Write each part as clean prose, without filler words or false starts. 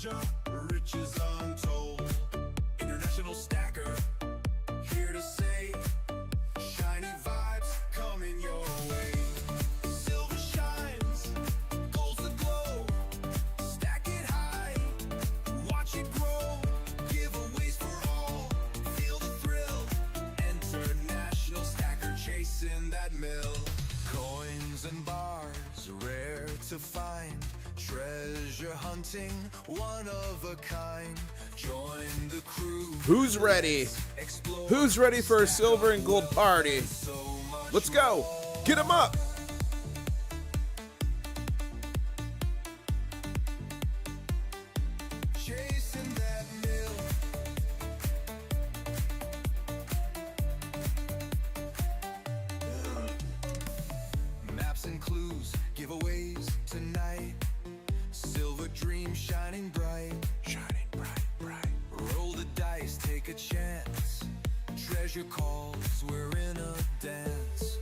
treasure, riches untold. International stacker, here to say, shiny vibes coming your way. Silver shines, gold's the glow. Stack it high, watch it grow. Giveaways for all, feel the thrill. International stacker chasing that mill. Coins and bars, rare to find. Treasure hunting, one of a kind. Join the crew. Who's ready? Who's ready for a silver and gold party? Let's go. Get them up. Chasing that mill. Maps and clues, giveaways tonight. Silver dream shining bright. Shining bright, bright. Roll the dice, take a chance. Treasure calls, we're in a dance.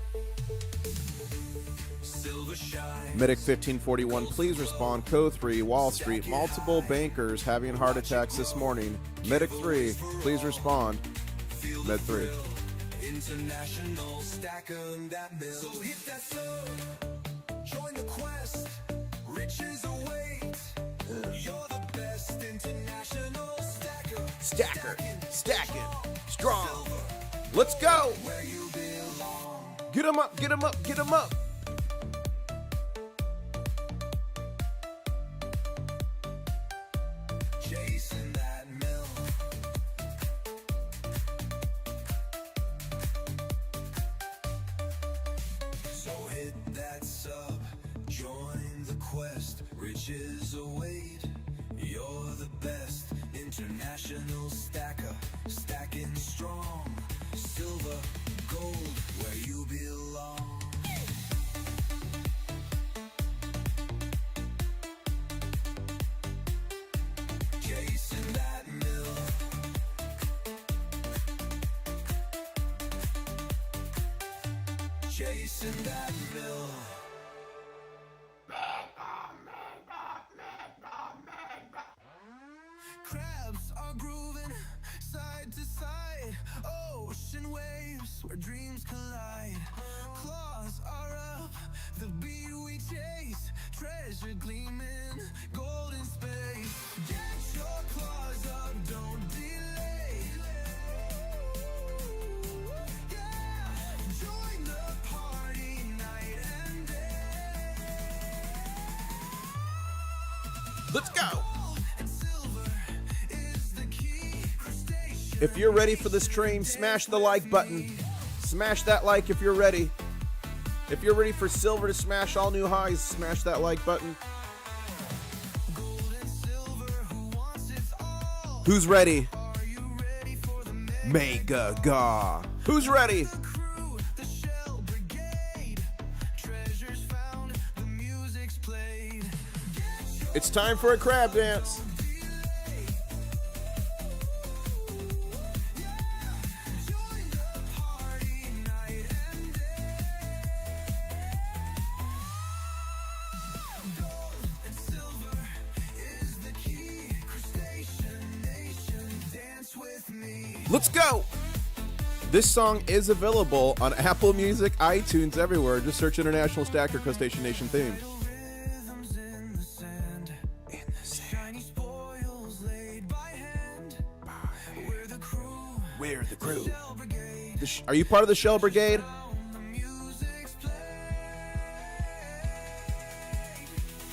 Silver shine. Medic 1541, please respond. Code 3, Wall Street. Multiple bankers having heart attacks this morning. Medic 3, please respond. Med 3. International stacking that mill. So hit that sub, join the quest. Riches await. You're the best international stacker. Stacking, strong. Let's go. Where you belong. Get them up, get them up, get them up. Chasing that mill. So hit that sub, join the quest. Riches await. You're the best international stacker. Stacking strong. Silver, gold, where you belong. Chasing that mill. Chasing that mill. Crabs are grooving side to side. Ocean waves where dreams collide. Claws are up, the beat we chase. Treasure gleaming, golden space. Get your claws up, don't delay. Yeah, join the party night and day. Let's go. Gold and silver is the key. Crustacean. If you're ready for this train, smash the like button. Smash that like if you're ready. If you're ready for silver to smash all new highs, smash that like button. Gold and silver, who wants it all? Who's ready? Are you ready for the Mega Ga. Who's ready? crew, the Shell Brigade? Treasures found, the music's played. Get your It's time for a crab dance. delay. Yeah, join the party night and day. Gold and silver is the key. Crustacean nation, dance with me. Let's go. This song is available on Apple Music, iTunes, everywhere. Just search International Stacker Crustacean Nation theme. Rhythms in the sand. Shiny spoils laid by hand. We're the crew. We're the crew. Shell Brigade. Are you part of the Shell Brigade? The music's played.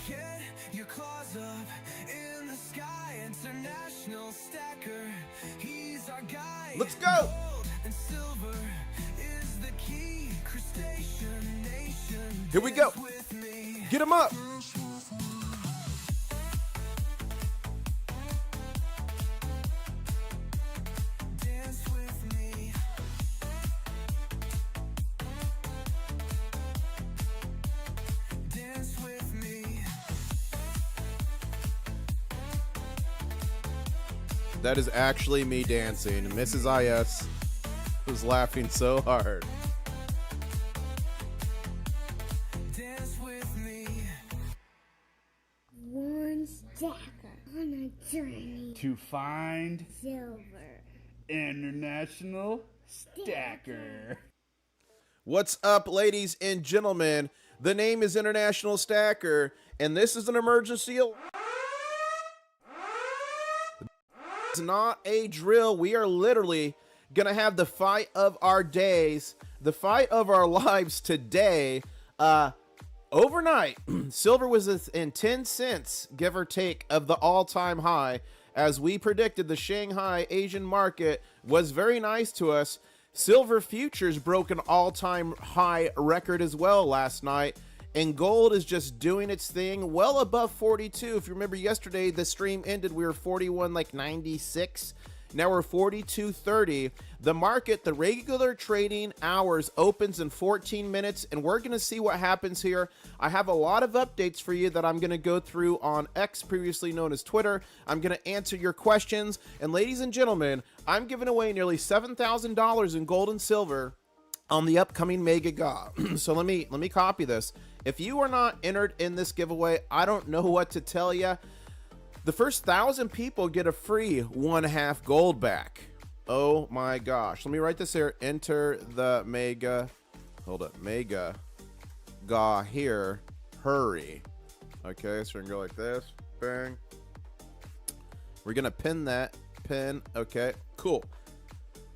Get your claws up in the sky. International stacker. He's our guide. Let's go. Gold and silver is the key. Crustacean nation. Here we go. Dance with me. Get them up. Dance with me. Dance with me. That is actually me dancing. Mrs. IS was laughing so hard. Dance with me. One stacker on journey to find silver International Stacker. What's up, ladies and gentlemen? The name is International Stacker, and this is an emergency. It's not a drill. We are literally going to have the fight of our days, the fight of our lives today. Overnight, silver was in 10 cents, give or take, of the all-time high. As we predicted, the Shanghai Asian market was very nice to us. Silver futures broke an all-time high record as well last night, and gold is just doing its thing well above 42. If you remember yesterday, the stream ended, we were 41 like 96. Now we're 42.30. The market, the regular trading hours opens in 14 minutes, and we're going to see what happens here. I have a lot of updates for you that I'm going to go through on X, previously known as Twitter. I'm going to answer your questions. And ladies and gentlemen, I'm giving away nearly $7,000 in gold and silver on the upcoming Mega Ga. So let me copy this. If you are not entered in this giveaway, I don't know what to tell you. The first 1,000 people get a free 1/2 gold back. Oh my gosh. Let me write this here. Enter the Mega. Hold up. Mega Ga here. Hurry. Okay, so we're going to go like this. Bang. We're going to pin that. Pin. Okay, cool.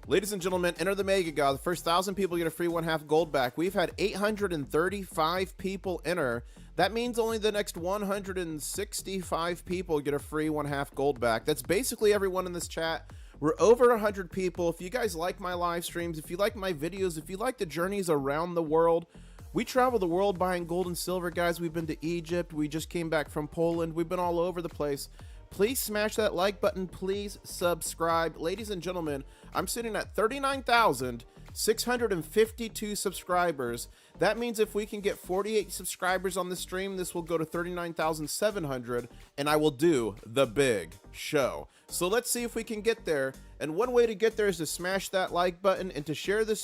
Ladies and gentlemen, enter the Mega Ga. The first 1,000 people get a free 1/2 gold back. We've had 835 people enter. That means only the next 165 people get a free 1/2 gold back. That's basically everyone in this chat. We're over 100 people. If you guys like my live streams, if you like my videos, if you like the journeys around the world, we travel the world buying gold and silver, guys. We've been to Egypt. We just came back from Poland. We've been all over the place. Please smash that like button. Please subscribe. Ladies and gentlemen, I'm sitting at 39,652 subscribers. That means if we can get 48 subscribers on the stream, this will go to 39,700, and I will do the big show. So let's see if we can get there. And one way to get there is to smash that like button and to share the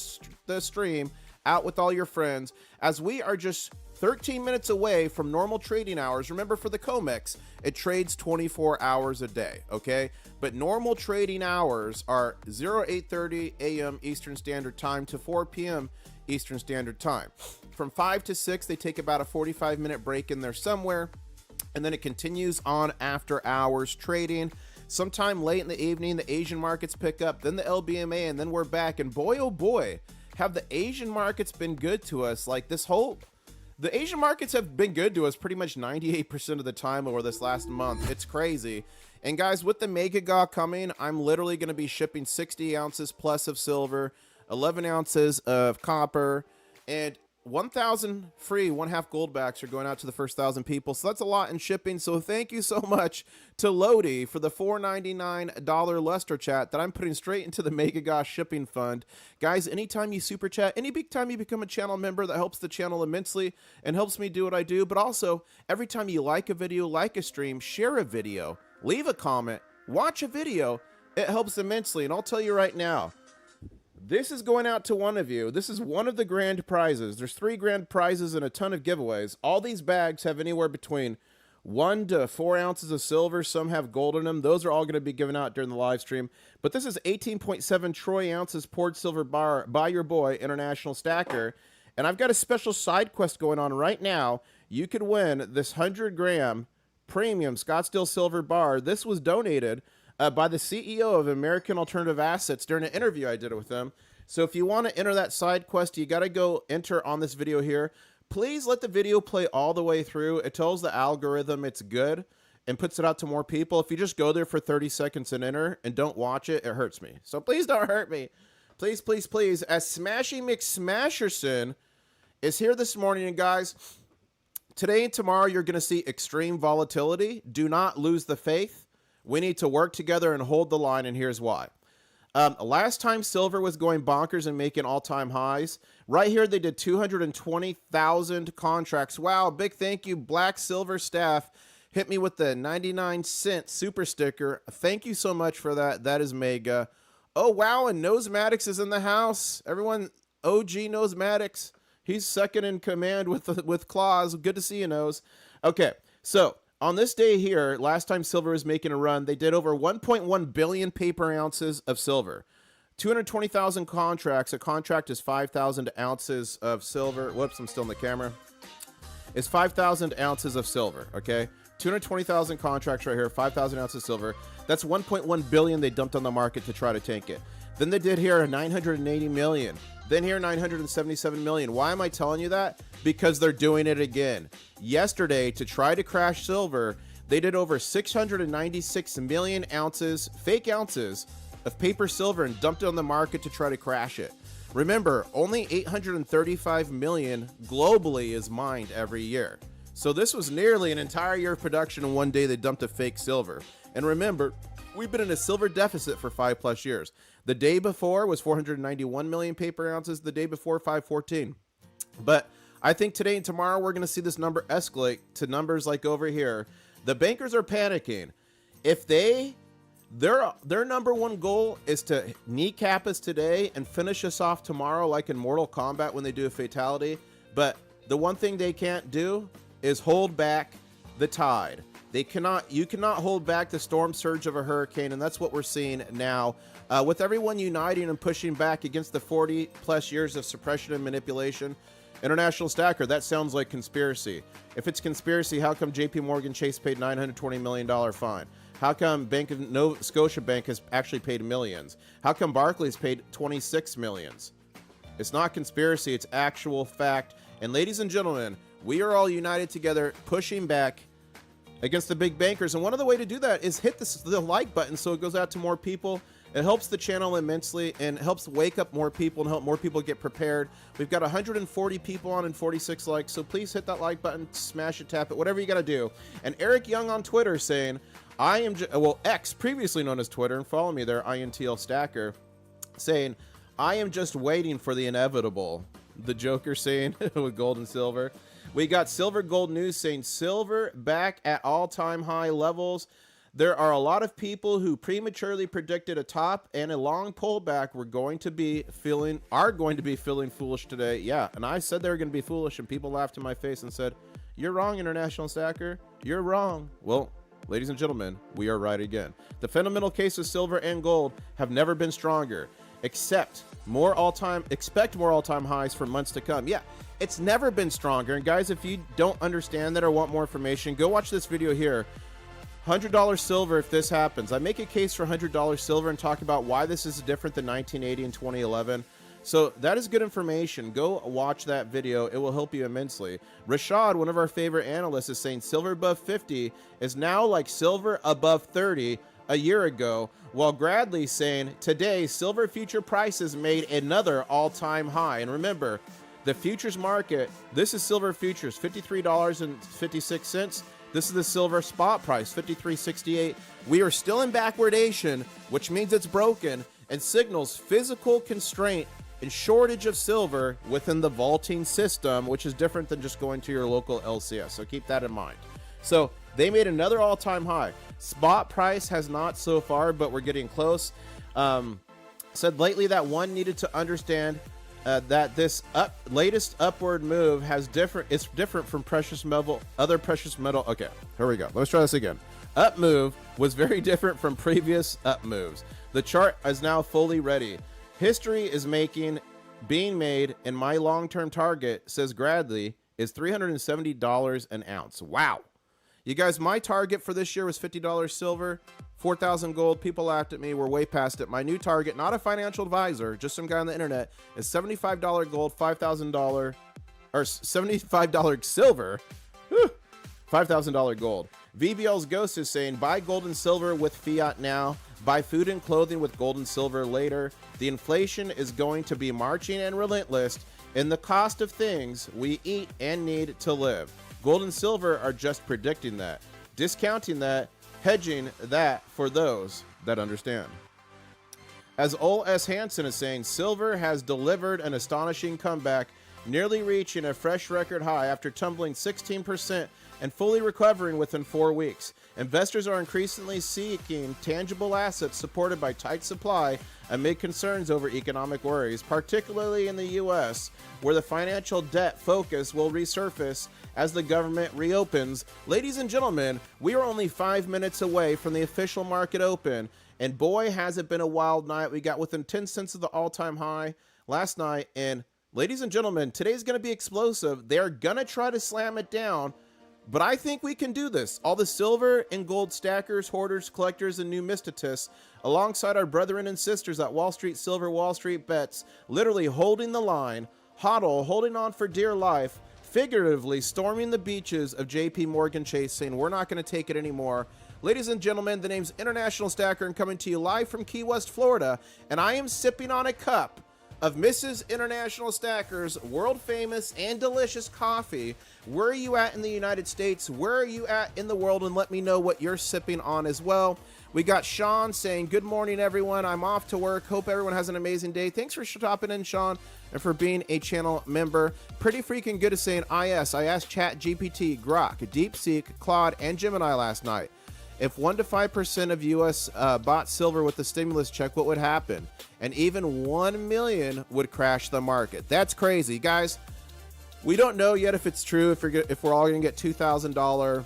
stream out with all your friends, as we are just 13 minutes away from normal trading hours. Remember, for the COMEX, it trades 24 hours a day, okay? But normal trading hours are 08:30 a.m. Eastern Standard Time to 4 p.m. Eastern Standard Time. From 5 to 6, they take about a 45-minute break in there somewhere, and then it continues on after hours trading. Sometime late in the evening, the Asian markets pick up, then the LBMA, and then we're back. And boy, oh boy, have the Asian markets been good to us. Like the Asian markets have been good to us pretty much 98% of the time over this last month. It's crazy. And guys, with the Mega Ga coming, I'm literally going to be shipping 60 ounces plus of silver, 11 ounces of copper, and 1,000 free 1/2 gold backs are going out to the first 1,000 people. So that's a lot in shipping. So thank you so much to Lodi for the $4.99 Luster chat that I'm putting straight into the Mega Ga shipping fund. Guys, anytime you super chat, any big time you become a channel member, that helps the channel immensely and helps me do what I do. But also, every time you like a video, like a stream, share a video, leave a comment, watch a video, it helps immensely. And I'll tell you right now, this is going out to one of you. This is one of the grand prizes. There's 3 grand prizes and a ton of giveaways. All these bags have anywhere between 1 to 4 ounces of silver. Some have gold in them. Those are all going to be given out during the live stream. But this is 18.7 troy ounces poured silver bar by your boy, International Stacker. And I've got a special side quest going on right now. You could win this 100-gram premium Scottsdale silver bar. This was donated by the CEO of American Alternative Assets during an interview I did with them. So if you want to enter that side quest, you got to go enter on this video here. Please let the video play all the way through. It tells the algorithm it's good and puts it out to more people. If you just go there for 30 seconds and enter and don't watch it, it hurts me. So please don't hurt me. Please, please, please. As Smashy McSmasherson is here this morning, and guys, today and tomorrow you're going to see extreme volatility. Do not lose the faith. We need to work together and hold the line, and here's why. Last time silver was going bonkers and making all-time highs. Right here, they did 220,000 contracts. Wow, big thank you, Black Silver Staff. Hit me with the 99-cent super sticker. Thank you so much for that. That is mega. Oh, wow, and Nosematics is in the house. Everyone, OG Nosematics. He's second in command with Claus. Good to see you, Nose. Okay, so On this day here, last time silver was making a run, they did over 1.1 billion paper ounces of silver. 220,000 contracts. A contract is 5,000 ounces of silver. Whoops, I'm still in the camera. It's 5,000 ounces of silver, okay? 220,000 contracts right here, 5,000 ounces of silver. That's 1.1 billion they dumped on the market to try to tank it. Then they did here 980 million. Then here 977 million. Why am I telling you that? Because they're doing it again. Yesterday, to try to crash silver, they did over 696 million ounces, fake ounces, of paper silver and dumped it on the market to try to crash it. Remember, only 835 million globally is mined every year. So this was nearly an entire year of production in one day they dumped a fake silver. And remember, we've been in a silver deficit for 5+ years. The day before was 491 million paper ounces. The day before, 514. But I think today and tomorrow we're going to see this number escalate to numbers like over here. The bankers are panicking. If their number one goal is to kneecap us today and finish us off tomorrow, like in Mortal Kombat when they do a fatality. But the one thing they can't do is hold back the tide. You cannot hold back the storm surge of a hurricane, and that's what we're seeing now. With everyone uniting and pushing back against the 40+ years of suppression and manipulation. International Stacker, that sounds like conspiracy. If it's conspiracy, how come JP Morgan Chase paid $920 million fine? How come Bank of Nova Scotia Bank has actually paid millions? How come Barclays paid 26 millions? It's not conspiracy, it's actual fact. And ladies and gentlemen, we are all united together, pushing back against the big bankers. And one of the way to do that is hit the like button so it goes out to more people. It helps the channel immensely and helps wake up more people and help more people get prepared. We've got 140 people on and 46 likes, so please hit that like button, smash it, tap it, whatever you got to do. And Eric Young on Twitter saying, X, previously known as Twitter, and follow me there, INTL Stacker, saying, I am just waiting for the inevitable. The Joker saying with gold and silver. We got Silver Gold News saying silver back at all-time high levels. There are a lot of people who prematurely predicted a top and a long pullback are going to be feeling foolish today. Yeah, and I said they were going to be foolish, and people laughed in my face and said, "You're wrong, International Stacker. You're wrong." Well, ladies and gentlemen, we are right again. The fundamental case of silver and gold have never been stronger. Expect more all-time highs for months to come. Yeah, it's never been stronger. And guys, if you don't understand that or want more information, go watch this video here. $100 silver if this happens. I make a case for $100 silver and talk about why this is different than 1980 and 2011. So that is good information. Go watch that video. It will help you immensely. Rashad, one of our favorite analysts, is saying silver above 50 is now like silver above 30 a year ago, while Gradley's saying today silver future prices made another all-time high. And remember, the futures market, this is silver futures, $53.56. This is the silver spot price, $53.68. We are still in backwardation, which means it's broken and signals physical constraint and shortage of silver within the vaulting system, which is different than just going to your local LCS. So keep that in mind. So they made another all-time high. Spot price has not so far, but we're getting close. Said lately that one needed to understand that this latest upward move it's different from other precious metal. Okay, here we go. Let's try this again. Up move was very different from previous up moves. The chart is now fully ready. History is being made, and my long-term target, says Gradley, is $370 an ounce. Wow. You guys, my target for this year was $50 silver, 4,000 gold. People laughed at me. We're way past it. My new target, not a financial advisor, just some guy on the internet, is $75 gold, $5,000, or $75 silver, $5,000 gold. VBL's Ghost is saying, buy gold and silver with fiat now. Buy food and clothing with gold and silver later. The inflation is going to be marching and relentless in the cost of things we eat and need to live. Gold and silver are just predicting that, discounting that, hedging that for those that understand. As Ole S. Hansen is saying, silver has delivered an astonishing comeback nearly reaching a fresh record high after tumbling 16% and fully recovering within 4 weeks. Investors are increasingly seeking tangible assets supported by tight supply amid concerns over economic worries, particularly in the U.S., where the financial debt focus will resurface as the government reopens. Ladies and gentlemen, we are only 5 minutes away from the official market open, and boy, has it been a wild night. We got within 10 cents of the all-time high last night, and ladies and gentlemen, today's going to be explosive. They're going to try to slam it down, but I think we can do this. All the silver and gold stackers, hoarders, collectors, and numisticists, alongside our brethren and sisters at Wall Street Silver, Wall Street Bets, literally holding the line, hodl, holding on for dear life, figuratively storming the beaches of JP Morgan Chase, saying we're not going to take it anymore. Ladies and gentlemen, the name's International Stacker and coming to you live from Key West, Florida, and I am sipping on a cup of Mrs. International Stacker's world famous and delicious coffee. Where are you at in the United States? Where are you at in the world? And let me know what you're sipping on as well. We got Sean saying, good morning, everyone. I'm off to work. Hope everyone has an amazing day. Thanks for stopping in, Sean, and for being a channel member. Pretty freaking good at saying, I asked ChatGPT, Grok, DeepSeek, Claude, and Gemini last night. If 1 to 5% of U.S. bought silver with the stimulus check, what would happen? And even 1 million would crash the market. That's crazy, guys. We don't know yet if it's true. If we're all going to get $2,000,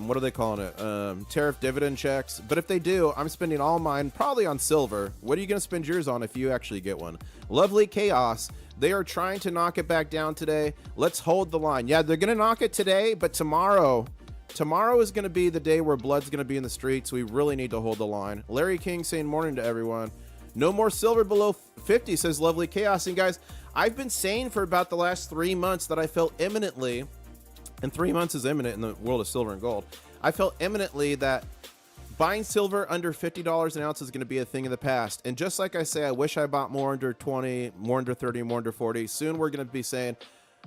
what are they calling it? Tariff dividend checks. But if they do, I'm spending all mine probably on silver. What are you going to spend yours on if you actually get one? Lovely chaos. They are trying to knock it back down today. Let's hold the line. Yeah, they're going to knock it today, but tomorrow is going to be the day where blood's going to be in the streets. We really need to hold the line. Larry King saying morning to everyone. No more silver below 50, says Lovely Chaos. And guys, I've been saying for about the last 3 months that I felt imminently, and 3 months is imminent in the world of silver and gold, I felt imminently that buying silver under $50 an ounce is going to be a thing of the past. And just like I say, I wish I bought more under 20, more under 30, more under 40. Soon we're going to be saying,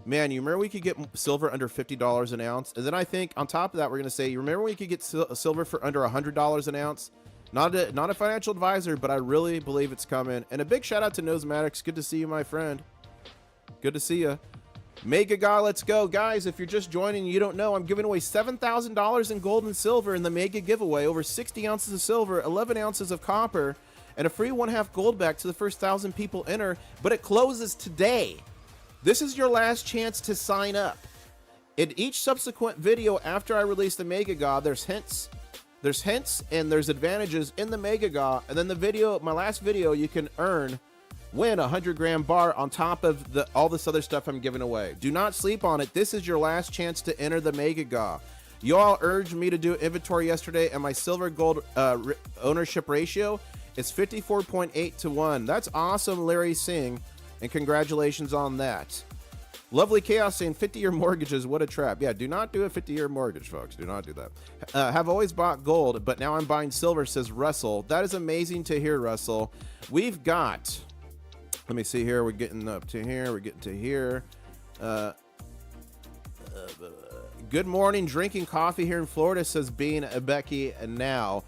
man, you remember we could get silver under $50 an ounce? And then I think on top of that, we're going to say, you remember we could get silver for under $100 an ounce? Not a financial advisor, but I really believe it's coming. And a big shout out to Nosematics. Good to see you, my friend. Good to see you. Mega God, let's go. Guys, if you're just joining, you don't know, I'm giving away $7,000 in gold and silver in the mega giveaway. Over 60 ounces of silver, 11 ounces of copper, and a free 1/2 gold back to the first 1,000 people enter. But it closes today. This is your last chance to sign up. In each subsequent video after I release the Mega God, there's hints and there's advantages in the Mega God. And then the video, my last video, you can win a 100-gram bar on top of all this other stuff I'm giving away. Do not sleep on it. This is your last chance to enter the Mega God. You all urged me to do inventory yesterday, and my silver gold ownership ratio is 54.8 to 1. That's awesome, Larry Singh. And congratulations on that. Lovely Chaos saying 50-year mortgages, what a trap. Yeah, do not do a 50-year mortgage, folks. Do not do that. Have always bought gold, but now I'm buying silver, says Russell. That is amazing to hear, Russell. We've got, let me see here. We're getting up to here. We're getting to here. Good morning. Drinking coffee here in Florida, says Bean Becky. And now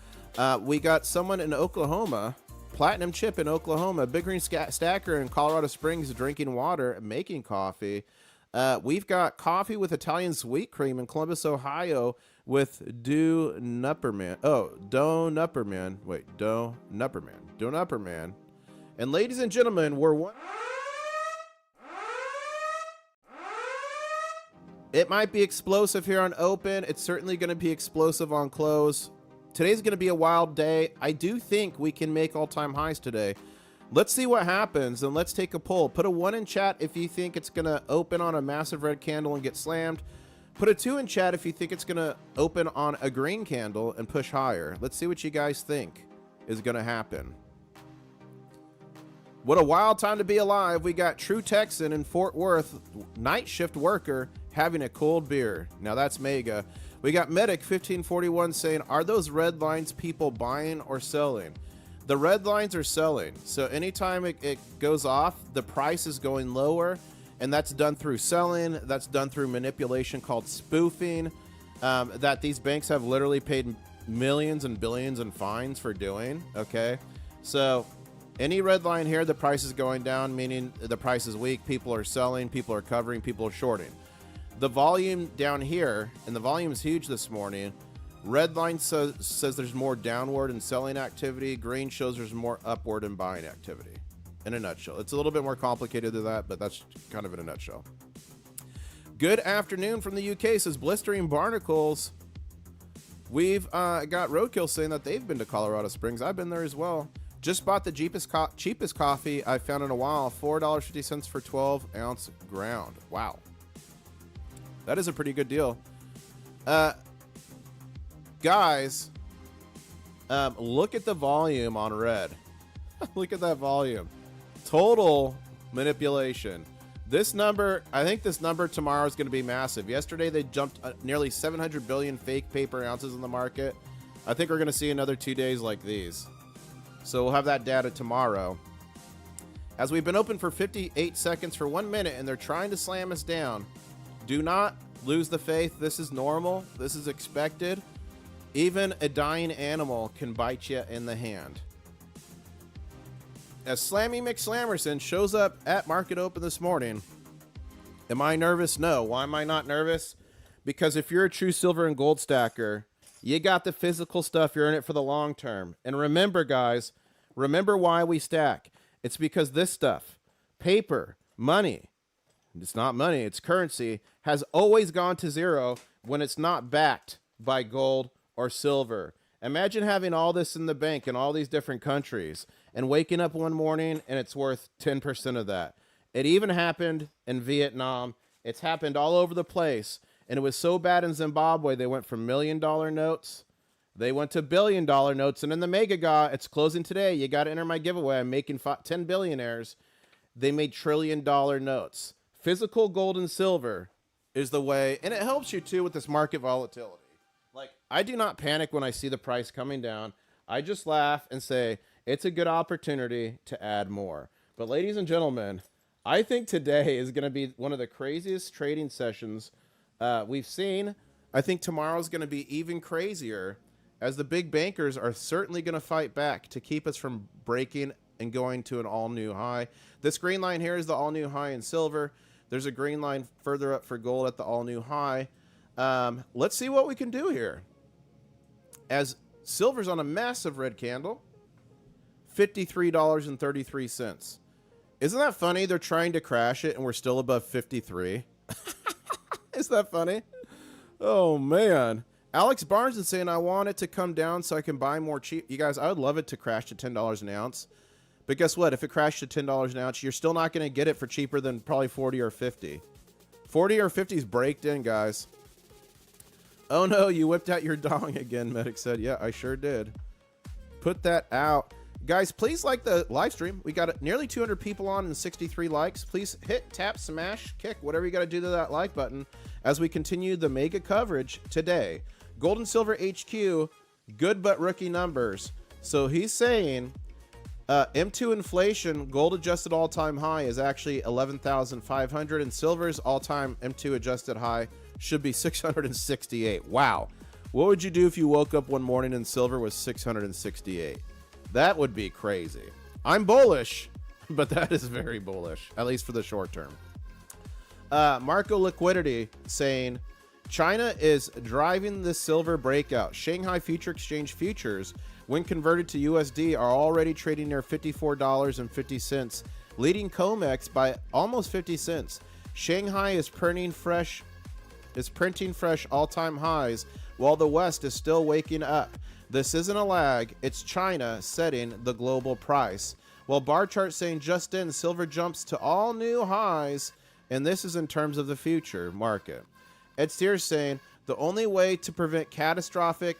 we got someone in Oklahoma. Platinum Chip in Oklahoma, Big Green Stacker in Colorado Springs, drinking water and making coffee. We've got coffee with Italian sweet cream in Columbus, Ohio, with Do Nupperman. Wait, Do Nupperman. And ladies and gentlemen, we're one. It might be explosive here on open. It's certainly going to be explosive on close. Today's going to be a wild day. I do think we can make all-time highs today. Let's see what happens, and let's take a poll. Put a 1 in chat if you think it's going to open on a massive red candle and get slammed. Put a 2 in chat if you think it's going to open on a green candle and push higher. Let's see what you guys think is going to happen. What a wild time to be alive. We got True Texan in Fort Worth, night shift worker, having a cold beer. Now that's mega. We got Medic 1541 saying, are those red lines people buying or selling? The red lines are selling. So anytime it goes off, the price is going lower, and that's done through selling. That's done through manipulation called spoofing, that these banks have literally paid millions and billions in fines for doing. Okay, so Any red line here, the price is going down, meaning the price is weak. People are selling, people are covering, people are shorting. The volume down here, and the volume is huge this morning. Red line says there's more downward and selling activity. Green shows there's more upward and buying activity. In a nutshell. It's a little bit more complicated than that, but that's kind of in a nutshell. Good afternoon from the UK, says Blistering Barnacles. We've got Roadkill saying that they've been to Colorado Springs. I've been there as well. Just bought the cheapest coffee I've found in a while. $4.50 for 12-ounce ground. Wow. That is a pretty good deal. Guys, look at the volume on red. Look at that volume. Total manipulation. This number, I think this number tomorrow is going to be massive. Yesterday, they jumped nearly 700 billion fake paper ounces in the market. I think we're going to see another 2 days like these. So we'll have that data tomorrow. As we've been open for 58 seconds for 1 minute and they're trying to slam us down, do not lose the faith. This is normal. This is expected. Even a dying animal can bite you in the hand. As Slammy McSlammerson shows up at Market Open this morning, am I nervous? No. Why am I not nervous? Because if you're a true silver and gold stacker, you got the physical stuff. You're in it for the long term. And remember, guys, remember why we stack. It's because this stuff, paper, money, it's not money, it's currency, has always gone to zero when it's not backed by gold or silver. Imagine having all this in the bank in all these different countries and waking up one morning and it's worth 10% of that. It even happened in Vietnam. It's happened all over the place. And it was so bad in Zimbabwe, they went from $1 million notes. They went to $1 billion notes. And in the Megaga, it's closing today. You got to enter my giveaway. I'm making 10 billionaires. They made $1 trillion notes. Physical gold and silver is the way. And it helps you, too, with this market volatility. Like, I do not panic when I see the price coming down. I just laugh and say, it's a good opportunity to add more. But ladies and gentlemen, I think today is going to be one of the craziest trading sessions we've seen. I think tomorrow's going to be even crazier, as the big bankers are certainly going to fight back to keep us from breaking and going to an all-new high. This green line here is the all-new high in silver. There's a green line further up for gold at the all-new high. Let's see what we can do here. As silver's on a massive red candle, $53.33. Isn't that funny? They're trying to crash it and we're still above 53. Is that funny? Oh, man. Alex Barnes is saying, I want it to come down so I can buy more cheap. You guys, I would love it to crash to $10 an ounce. But guess what? If it crashed to $10 an ounce, you're still not going to get it for cheaper than probably 40 or 50. 40 or 50 is braked in, guys. Oh, no, you whipped out your dong again, Medic said. Yeah, I sure did. Put that out. Guys, please like the live stream. We got nearly 200 people on and 63 likes. Please hit, tap, smash, kick, whatever you got to do to that like button as we continue the mega coverage today. Gold and Silver HQ, good but rookie numbers. So he's saying M2 inflation, gold adjusted all-time high is actually 11,500, and silver's all-time M2 adjusted high should be 668. Wow. What would you do if you woke up one morning and silver was 668? That would be crazy. I'm bullish, but that is very bullish, at least for the short term. Marco Liquidity saying, China is driving the silver breakout. Shanghai Future Exchange futures, when converted to USD, are already trading near $54.50, leading COMEX by almost 50 cents. Shanghai is printing fresh all-time highs, while the West is still waking up. This isn't a lag, it's China setting the global price. While bar chart saying just in, silver jumps to all new highs, and this is in terms of the future market. Ed Steers saying the only way to prevent catastrophe,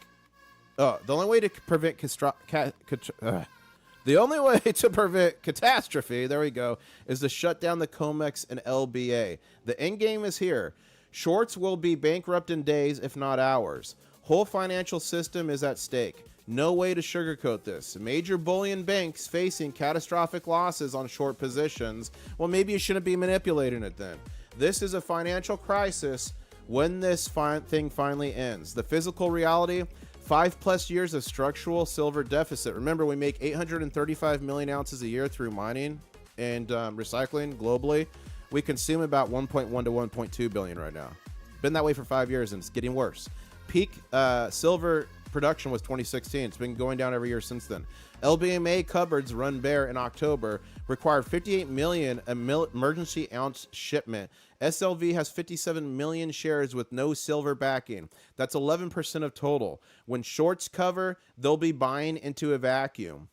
there we go, is to shut down the COMEX and LBA. The end game is here. Shorts will be bankrupt in days, if not hours. Whole financial system is at stake. No way to sugarcoat this. Major bullion banks facing catastrophic losses on short positions. Well, maybe you shouldn't be manipulating it then. This is a financial crisis when this thing finally ends. The physical reality, 5+ years of structural silver deficit. Remember, we make 835 million ounces a year through mining and recycling globally. We consume about 1.1 to 1.2 billion right now. Been that way for 5 years, and it's getting worse. Peak silver production was 2016. It's been going down every year since then. LBMA cupboards run bare in October, required 58 million emergency ounce shipment. SLV has 57 million shares with no silver backing. That's 11% of total. When shorts cover, they'll be buying into a vacuum.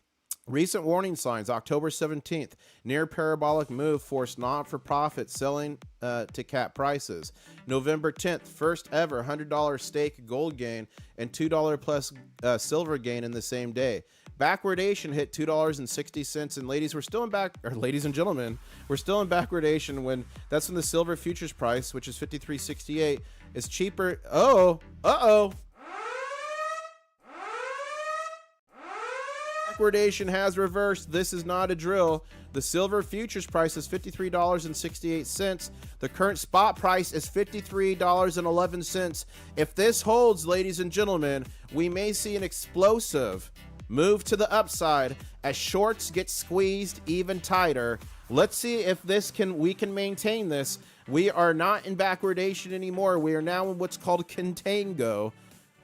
Recent warning signs, October 17th, near parabolic move forced not-for-profit selling to cap prices. November 10th, first ever $100 stake gold gain and $2 plus silver gain in the same day. Backwardation hit $2.60, and ladies and gentlemen, we're still in backwardation when that's when the silver futures price, which is 53.68, is cheaper. Backwardation has reversed. This is not a drill. The silver futures price is $53.68. The current spot price is $53.11. If this holds, ladies and gentlemen, we may see an explosive move to the upside as shorts get squeezed even tighter. Let's see if we can maintain this. We are not in backwardation anymore. We are now in what's called contango.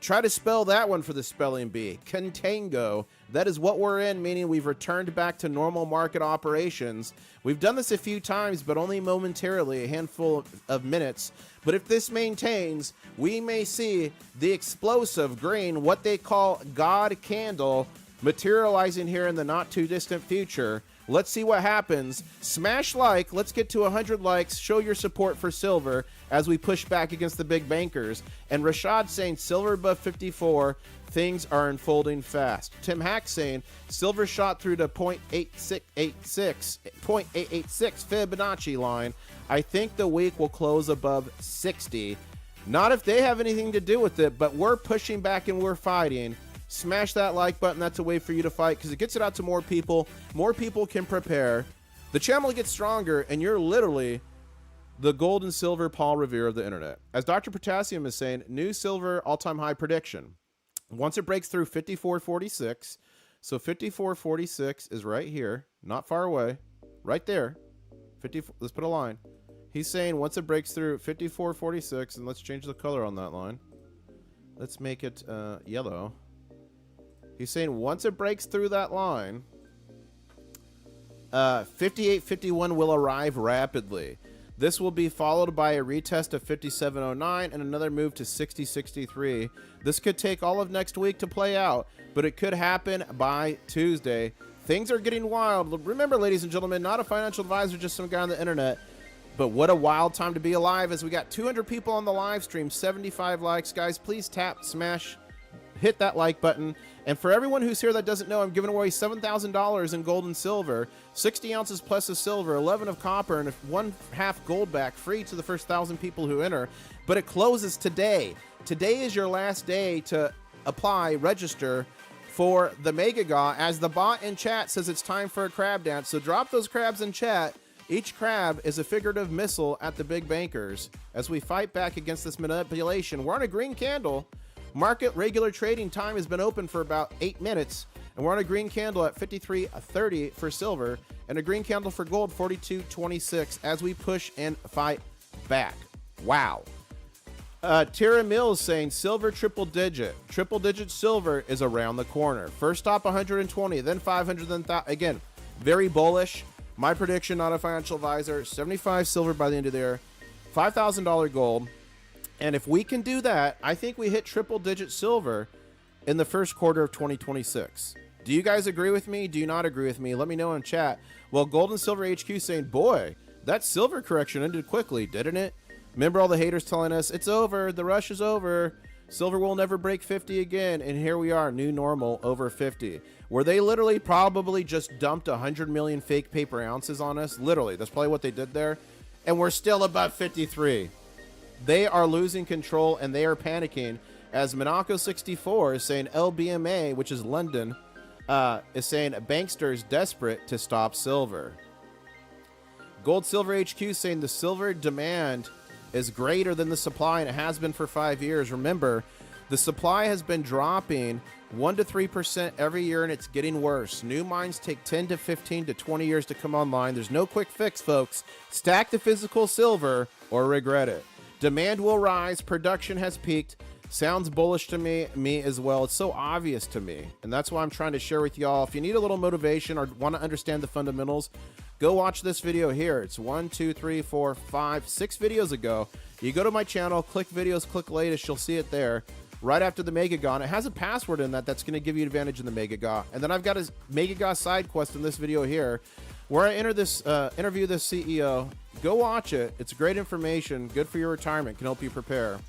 Try to spell that one for the spelling bee. Contango. That is what we're in, meaning we've returned back to normal market operations. We've done this a few times, but only momentarily, a handful of minutes. But if this maintains, we may see the explosive green, what they call God candle, materializing here in the not too distant future. Let's see what happens. Smash like. Let's get to 100 likes. Show your support for silver as we push back against the big bankers. And Rashad saying silver above 54. Things are unfolding fast. Tim Hack saying silver shot through to 0.886 Fibonacci line. I think the week will close above 60. Not if they have anything to do with it, but we're pushing back and we're fighting. Smash that like button. That's a way for you to fight because it gets it out to more people. More people can prepare. The channel gets stronger, and you're literally the gold and silver Paul Revere of the internet. As Dr. Potassium is saying, new silver all-time high prediction. Once it breaks through 54.46, so 54.46 is right here, not far away, right there. Let's put a line. He's saying once it breaks through 54.46, and let's change the color on that line. Let's make it yellow. He's saying once it breaks through that line, 58.51 will arrive rapidly. This will be followed by a retest of 57.09 and another move to 60.63. This could take all of next week to play out, but it could happen by Tuesday. Things are getting wild. Remember, ladies and gentlemen, not a financial advisor, just some guy on the internet. But what a wild time to be alive as we got 200 people on the live stream, 75 likes. Guys, please tap, smash, hit that like button. And for everyone who's here that doesn't know, I'm giving away $7,000 in gold and silver, 60 ounces plus of silver, 11 of copper, and 1/2 gold back free to the first 1,000 people who enter. But it closes today. Today is your last day to apply, register for the Mega Gaw, as the bot in chat says it's time for a crab dance. So drop those crabs in chat. Each crab is a figurative missile at the big bankers as we fight back against this manipulation. We're on a green candle. Market regular trading time has been open for about 8 minutes, and we're on a green candle at 53.30 for silver and a green candle for gold 42.26 as we push and fight back. Wow. Tara Mills saying silver triple digit silver is around the corner. First stop 120, then 500, then again, very bullish. My prediction, not a financial advisor, 75 silver by the end of the year, $5,000 gold. And if we can do that, I think we hit triple digit silver in the first quarter of 2026. Do you guys agree with me? Do you not agree with me? Let me know in chat. Well, Gold and Silver HQ saying, boy, that silver correction ended quickly, didn't it? Remember all the haters telling us, it's over, the rush is over, silver will never break 50 again. And here we are, new normal, over 50. Where they literally probably just dumped 100 million fake paper ounces on us. Literally, that's probably what they did there. And we're still above 53. They are losing control and they are panicking, as Monaco 64 is saying LBMA, which is London, is saying banksters desperate to stop silver. Gold Silver HQ saying the silver demand is greater than the supply, and it has been for 5 years. Remember, The supply has been dropping 1 to 3% every year, and it's getting worse. New mines take 10 to 15 to 20 years to come online. There's no quick fix, folks. Stack the physical silver or regret it. Demand will rise. Production has peaked. Sounds bullish to me as well. It's so obvious to me, and that's why I'm trying to share with y'all. If you need a little motivation or want to understand the fundamentals, go watch this video here. It's 1, 2, 3, 4, 5, 6 videos ago. You go to my channel, click videos, click latest. You'll see it there right after the Mega Gaw. It has a password in that that's going to give you advantage in the Mega Gaw. And then I've got a Mega Gaw side quest in this video here where I interview this CEO. Go watch it. It's great information, good for your retirement, can help you prepare.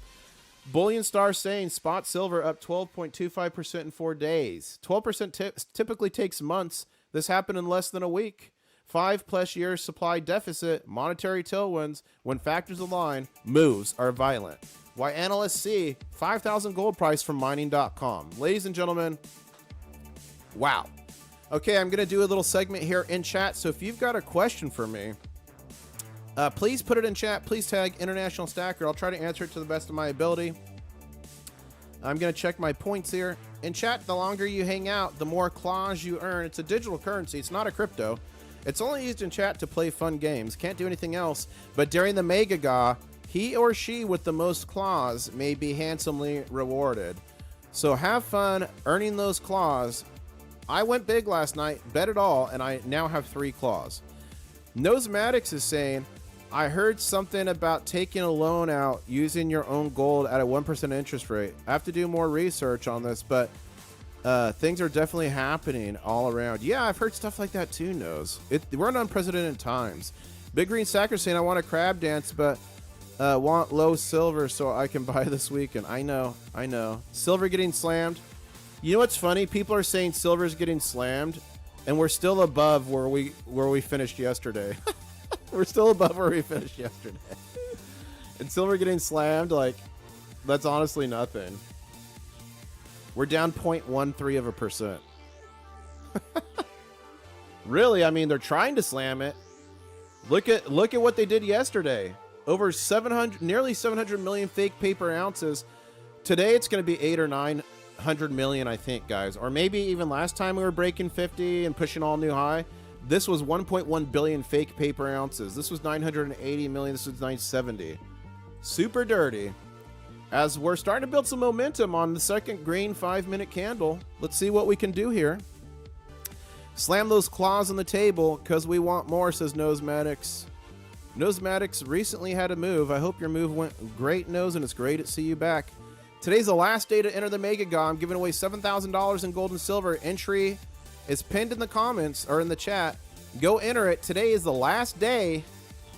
Bullion Star saying spot silver up 12.25% in 4 days. 12% typically takes months. This happened in less than a week. 5+ years supply deficit, monetary tailwinds. When factors align, moves are violent. Why analysts see 5,000 gold price from mining.com. Ladies and gentlemen, wow. Okay, I'm going to do a little segment here in chat. So if you've got a question for me, please put it in chat. Please tag International Stacker. I'll try to answer it to the best of my ability. I'm going to check my points here. In chat, the longer you hang out, the more claws you earn. It's a digital currency. It's not a crypto. It's only used in chat to play fun games. Can't do anything else. But during the Mega Gaw, he or she with the most claws may be handsomely rewarded. So have fun earning those claws. I went big last night, bet it all, and I now have 3 claws. Nosematics is saying, I heard something about taking a loan out using your own gold at a 1% interest rate. I have to do more research on this, but things are definitely happening all around. Yeah, I've heard stuff like that too, Nose. We're in unprecedented times. Big Green Sacker saying, I want a crab dance, but want low silver so I can buy this weekend. I know. Silver getting slammed. You know what's funny? People are saying silver's getting slammed, and we're still above where we finished yesterday. We're still above where we finished yesterday. And silver getting slammed, like, that's honestly nothing. We're down 0.13%. Really, I mean, they're trying to slam it. Look at what they did yesterday. Over 700, nearly 700 million fake paper ounces. Today it's going to be 800 or 900 million, I think, guys. Or maybe even last time we were breaking 50 and pushing all new high. This was 1.1 billion fake paper ounces. This was 980 million. This was 970. Super dirty. As we're starting to build some momentum on the second green 5-minute candle. Let's see what we can do here. Slam those claws on the table because we want more, says Nosematics. Nosematics recently had a move. I hope your move went great, Nose, and it's great to see you back. Today's the last day to enter the Mega Gaw. I'm giving away $7,000 in gold and silver. Entry is pinned in the comments or in the chat. Go enter it. Today is the last day,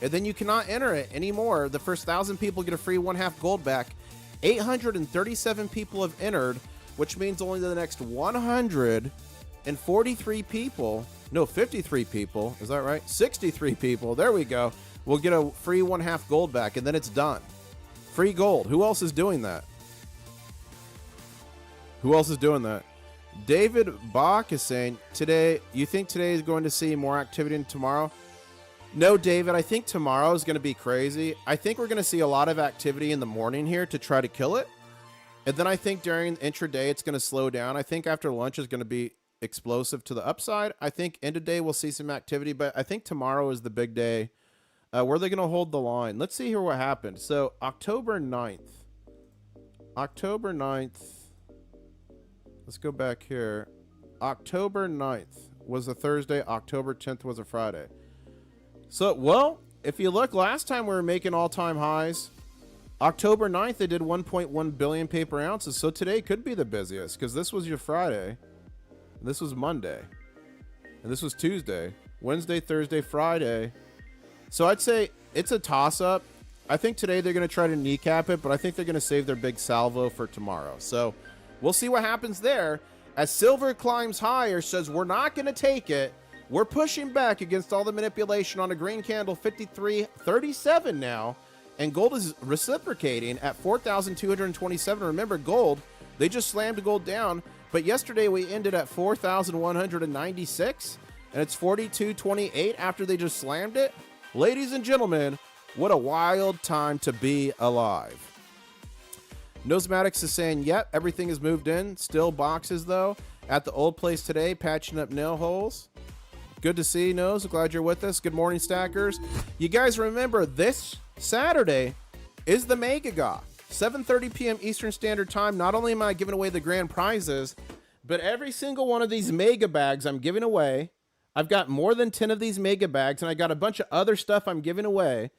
and then you cannot enter it anymore. The first 1,000 people get a free 1/2 gold back. 837 people have entered, which means only the next 143 people, no, 53 people, is that right? 63 people, there we go, will get a free 1/2 gold back, and then it's done. Free gold. Who else is doing that? Who else is doing that? David Bach is saying, today, you think today is going to see more activity than tomorrow? No, David, I think tomorrow is going to be crazy. I think we're going to see a lot of activity in the morning here to try to kill it. And then I think during intraday, it's going to slow down. I think after lunch is going to be explosive to the upside. I think end of day, we'll see some activity, but I think tomorrow is the big day. Where are they going to hold the line? Let's see here what happened. So October 9th. October 9th. Let's go back here. October 9th was a Thursday. October 10th was a Friday. So, well, if you look, last time we were making all-time highs. October 9th, they did 1.1 billion paper ounces. So today could be the busiest because this was your Friday. This was Monday. And this was Tuesday. Wednesday, Thursday, Friday. So I'd say it's a toss-up. I think today they're going to try to kneecap it, but I think they're going to save their big salvo for tomorrow. So we'll see what happens there. As silver climbs higher, says we're not going to take it. We're pushing back against all the manipulation on a green candle, 53.37 now. And gold is reciprocating at 4,227. Remember, gold, they just slammed gold down. But yesterday we ended at 4,196. And it's 42.28 after they just slammed it. Ladies and gentlemen, what a wild time to be alive. Nosmatics is saying, yep, everything is moved in. Still boxes, though, at the old place today, patching up nail holes. Good to see, Nose. Glad you're with us. Good morning, Stackers. You guys remember this Saturday is the Mega Gaw. 7:30 p.m. Eastern Standard Time. Not only am I giving away the grand prizes, but every single one of these mega bags I'm giving away. I've got more than 10 of these mega bags, and I got a bunch of other stuff I'm giving away.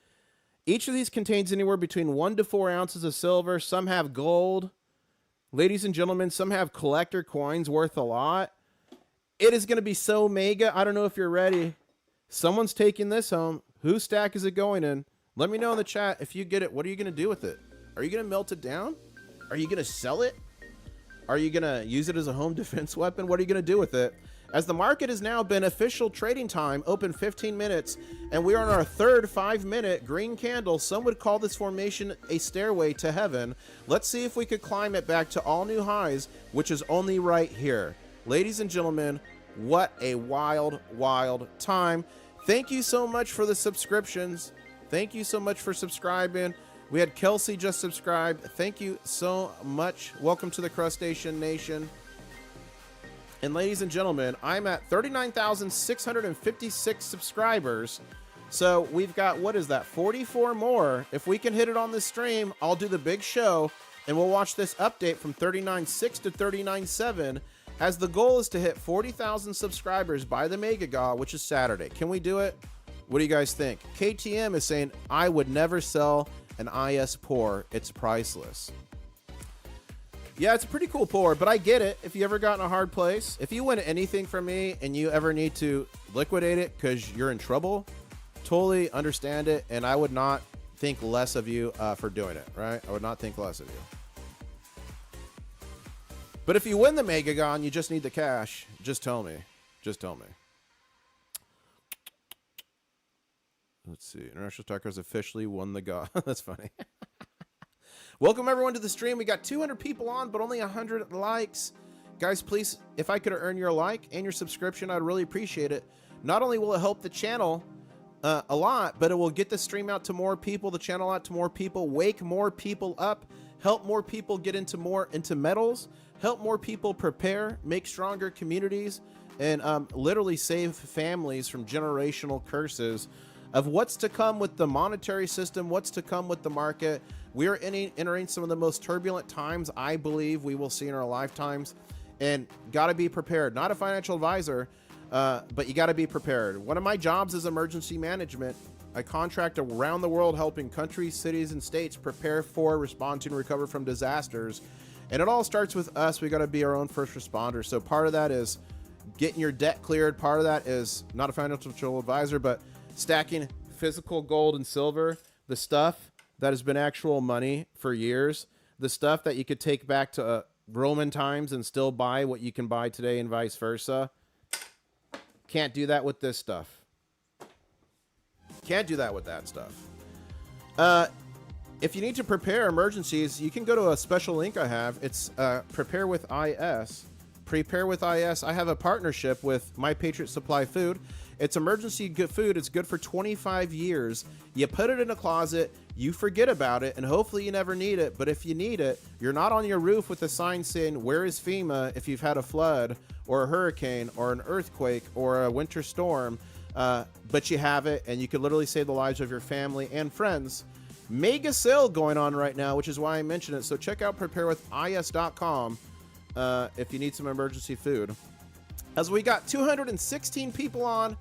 Each of these contains anywhere between 1 to 4 ounces of silver. Some have gold. Ladies and gentlemen, some have collector coins worth a lot. It is going to be so mega. I don't know if you're ready. Someone's taking this home. Whose stack is it going in? Let me know in the chat if you get it. What are you going to do with it? Are you going to melt it down? Are you going to sell it? Are you going to use it as a home defense weapon? What are you going to do with it? As the market has now been official trading time, open 15 minutes, and we are on our third 5-minute green candle. Some would call this formation a stairway to heaven. Let's see if we could climb it back to all new highs, which is only right here. Ladies and gentlemen, what a wild, wild time. Thank you so much for the subscriptions. Thank you so much for subscribing. We had Kelsey just subscribed. Thank you so much. Welcome to the Crustacean Nation. And ladies and gentlemen, I'm at 39,656 subscribers. So we've got, what is that, 44 more. If we can hit it on this stream, I'll do the big show, and we'll watch this update from 39.6 to 39.7, as the goal is to hit 40,000 subscribers by the Mega Gaw, which is Saturday. Can we do it? What do you guys think? KTM is saying, I would never sell an IS pour. It's priceless. Yeah, it's a pretty cool pour, but I get it. If you ever got in a hard place, if you win anything from me and you ever need to liquidate it because you're in trouble, totally understand it, and I would not think less of you for doing it, right? I would not think less of you. But if you win the Mega Gaw and you just need the cash, just tell me. Just tell me. Let's see. International Stackers officially won the Gaw. That's funny. Welcome everyone to the stream. We got 200 people on, but only 100 likes. Guys, please, if I could earn your like and your subscription, I'd really appreciate it. Not only will it help the channel a lot, but it will get the stream out to more people, the channel out to more people, wake more people up, help more people get into metals, help more people prepare, make stronger communities, and literally save families from generational curses of what's to come with the monetary system, what's to come with the market. We are entering some of the most turbulent times I believe we will see in our lifetimes, and got to be prepared. Not a financial advisor, but you got to be prepared. One of my jobs is emergency management. I contract around the world helping countries, cities, and states prepare for, respond to, and recover from disasters. And it all starts with us. We got to be our own first responders. So part of that is getting your debt cleared. Part of that is not a financial advisor, but stacking physical gold and silver, the stuff that has been actual money for years, the stuff that you could take back to Roman times and still buy what you can buy today and vice versa. Can't do that with this stuff. Can't do that with that stuff. If you need to prepare emergencies, you can go to a special link I have. It's Prepare with IS. Prepare with IS. I have a partnership with My Patriot Supply Food. It's emergency good food. It's good for 25 years. You put it in a closet, you forget about it, and hopefully you never need it. But if you need it, you're not on your roof with a sign saying, where is FEMA, if you've had a flood or a hurricane or an earthquake or a winter storm, but you have it, and you could literally save the lives of your family and friends. Mega sale going on right now, which is why I mentioned it. So check out preparewithis.com if you need some emergency food. As we got 216 people on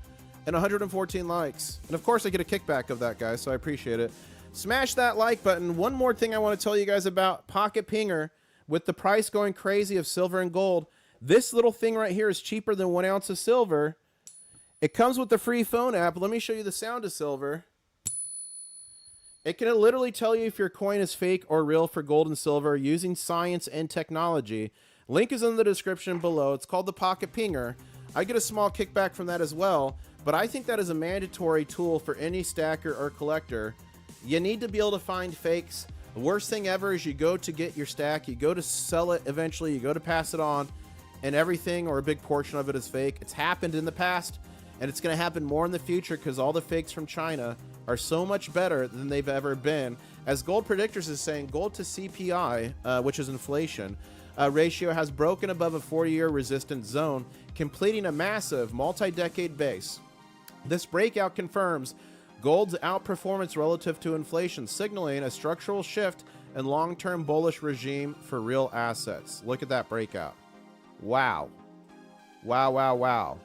and 114 likes. And of course I get a kickback of that, guys, so I appreciate it. Smash that like button. One more thing I want to tell you guys about Pocket Pinger. With the price going crazy of silver and gold, this little thing right here is cheaper than 1 ounce of silver. It comes with the free phone app. Let me show you the sound of silver. It can literally tell you if your coin is fake or real for gold and silver using science and technology. Link is in the description below. It's called the Pocket Pinger. I get a small kickback from that as well, but I think that is a mandatory tool for any stacker or collector. You need to be able to find fakes. The worst thing ever is you go to get your stack, you go to sell it eventually, you go to pass it on, and everything or a big portion of it is fake. It's happened in the past, and it's going to happen more in the future because all the fakes from China are so much better than they've ever been. As Gold Predictors is saying, gold to CPI, which is inflation, ratio has broken above a 4-year resistance zone, completing a massive multi-decade base. This breakout confirms gold's outperformance relative to inflation, signaling a structural shift and long-term bullish regime for real assets. Look at that breakout. Wow. Wow, wow, wow.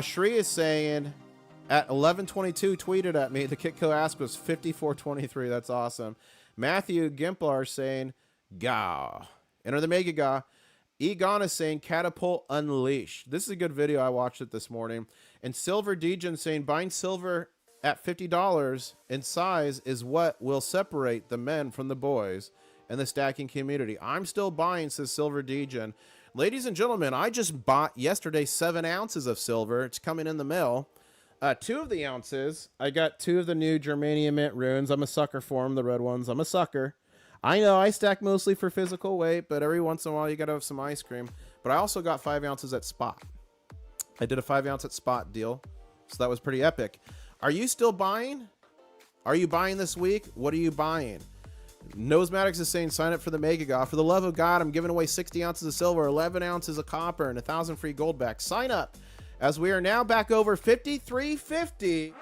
Shri is saying at 11:22 tweeted at me, the Kitco ask was 54.23. That's awesome. Matthew Gimplar saying, Gah. Enter the Mega Gah. Egon is saying, Catapult Unleashed. This is a good video. I watched it this morning. And Silver Dejan saying, buying silver at $50 in size is what will separate the men from the boys and the stacking community. I'm still buying, says Silver Dejan. Ladies and gentlemen, I just bought yesterday 7 ounces of silver. It's coming in the mail. 2 of the ounces, I got 2 of the new Germanium Mint runes. I'm a sucker for them, the red ones. I'm a sucker. I know I stack mostly for physical weight, but every once in a while you got to have some ice cream. But I also got 5 ounces at spot. I did a 5 ounce at spot deal, so that was pretty epic. Are you still buying? Are you buying this week? What are you buying? Nosematics is saying sign up for the Mega Gah. For the love of God, I'm giving away 60 ounces of silver, 11 ounces of copper, and 1,000 free gold back. Sign up, as we are now back over 53.50.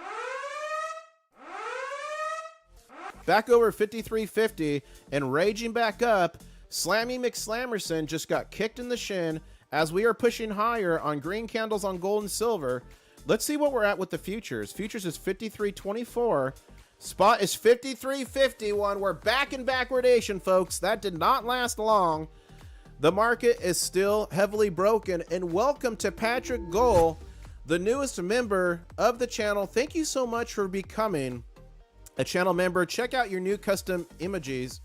Back over 53.50 and raging back up. Slammy McSlammerson just got kicked in the shin as we are pushing higher on green candles on gold and silver. Let's see what we're at with the futures. Futures is 53.24. Spot is 53.51. We're back in backwardation, folks. That did not last long. The market is still heavily broken. And welcome to Patrick Goal, the newest member of the channel. Thank you so much for becoming a channel member. Check out your new custom emojis.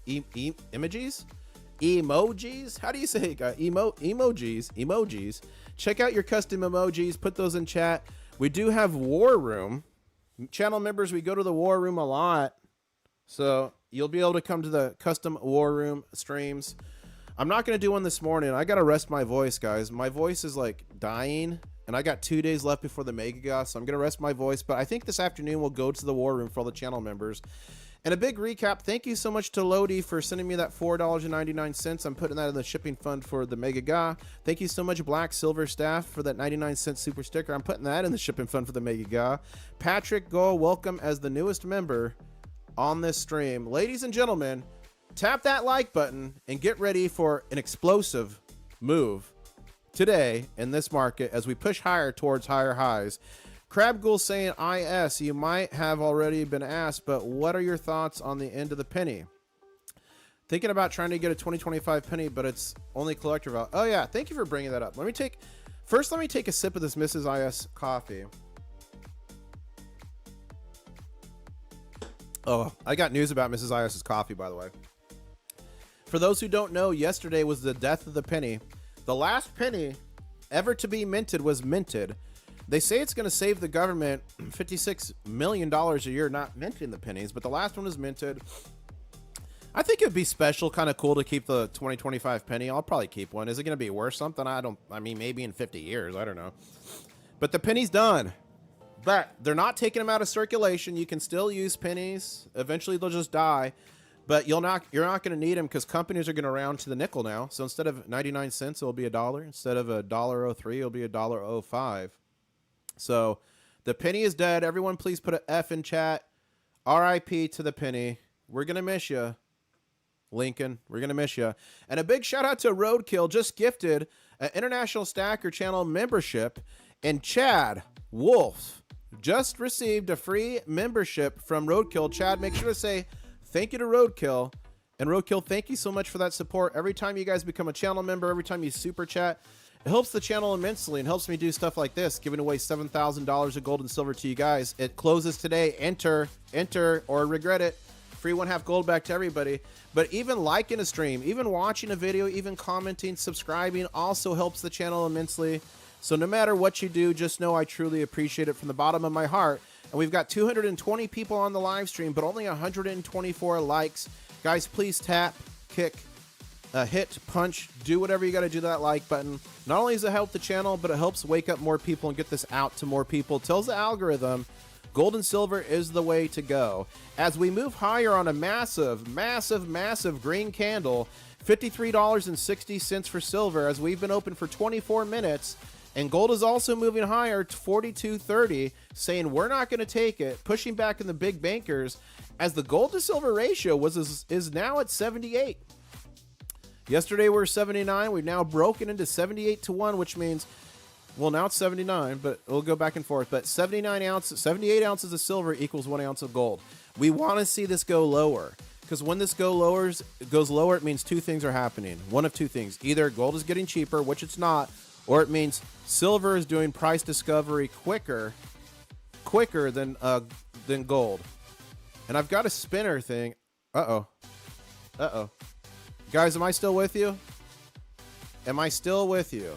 Emojis? How do you say it, guys? Emojis. Check out your custom emojis. Put those in chat. We do have War Room. Channel members, we go to the War Room a lot. So you'll be able to come to the custom War Room streams. I'm not going to do one this morning. I got to rest my voice, guys. My voice is like dying. And I got 2 days left before the Mega Gah, so I'm going to rest my voice. But I think this afternoon we'll go to the War Room for all the channel members. And a big recap, thank you so much to Lodi for sending me that $4.99. I'm putting that in the shipping fund for the Mega Gah. Thank you so much, Black Silver Staff, for that 99-cent super sticker. I'm putting that in the shipping fund for the Mega Gah. Patrick Goal, welcome as the newest member on this stream. Ladies and gentlemen, tap that like button and get ready for an explosive move today in this market as we push higher towards higher highs. Crab Ghoul saying, IS, you might have already been asked, but what are your thoughts on the end of the penny? Thinking about trying to get a 2025 penny, but it's only collector value. Oh yeah, thank you for bringing that up. Let me take a sip of this Mrs. IS coffee. Oh, I got news about Mrs. IS's coffee, by the way. For those who don't know, yesterday was the death of the penny. The last penny ever to be minted was minted. They say it's going to save the government $56 million a year not minting the pennies, but the last one was minted. I think it'd be special, kind of cool to keep the 2025 penny. I'll probably keep one. Is it going to be worth something? I mean, maybe in 50 years. I don't know. But the penny's done. But they're not taking them out of circulation. You can still use pennies. Eventually, they'll just die. But you're not going to need them because companies are going to round to the nickel now. So instead of 99 cents, it'll be $1. Instead of $1.03, it'll be $1.05. So the penny is dead. Everyone, please put an F in chat. RIP to the penny. We're going to miss you, Lincoln. We're going to miss you. And a big shout out to Roadkill. Just gifted an International Stacker Channel membership. And Chad Wolf just received a free membership from Roadkill. Chad, make sure to say thank you to Roadkill. And Roadkill, thank you so much for that support. Every time you guys become a channel member, every time you super chat, it helps the channel immensely and helps me do stuff like this, giving away $7,000 of gold and silver to you guys. It closes today. Enter, or regret it. Free 1/2 gold back to everybody. But even liking a stream, even watching a video, even commenting, subscribing also helps the channel immensely. So no matter what you do, just know I truly appreciate it from the bottom of my heart. And we've got 220 people on the live stream, but only 124 likes. Guys, please tap, kick, hit, punch, do whatever you got to do to that like button. Not only does it help the channel, but it helps wake up more people and get this out to more people. It tells the algorithm Gold and silver is the way to go. As we move higher on a massive, massive, massive green candle, $53.60 for silver as we've been open for 24 minutes. And gold is also moving higher to 42.30, saying we're not going to take it, pushing back in the big bankers as the gold to silver ratio is now at 78. Yesterday we were 79. We've now broken into 78 to 1, which means, well, now it's 79, but we'll go back and forth. But 78 ounces of silver equals 1 ounce of gold. We want to see this go lower because when this goes lower, it means two things are happening. One of two things. Either gold is getting cheaper, which it's not, or it means silver is doing price discovery quicker than gold. And I've got a spinner thing. Uh-oh. Guys, am I still with you? Am I still with you?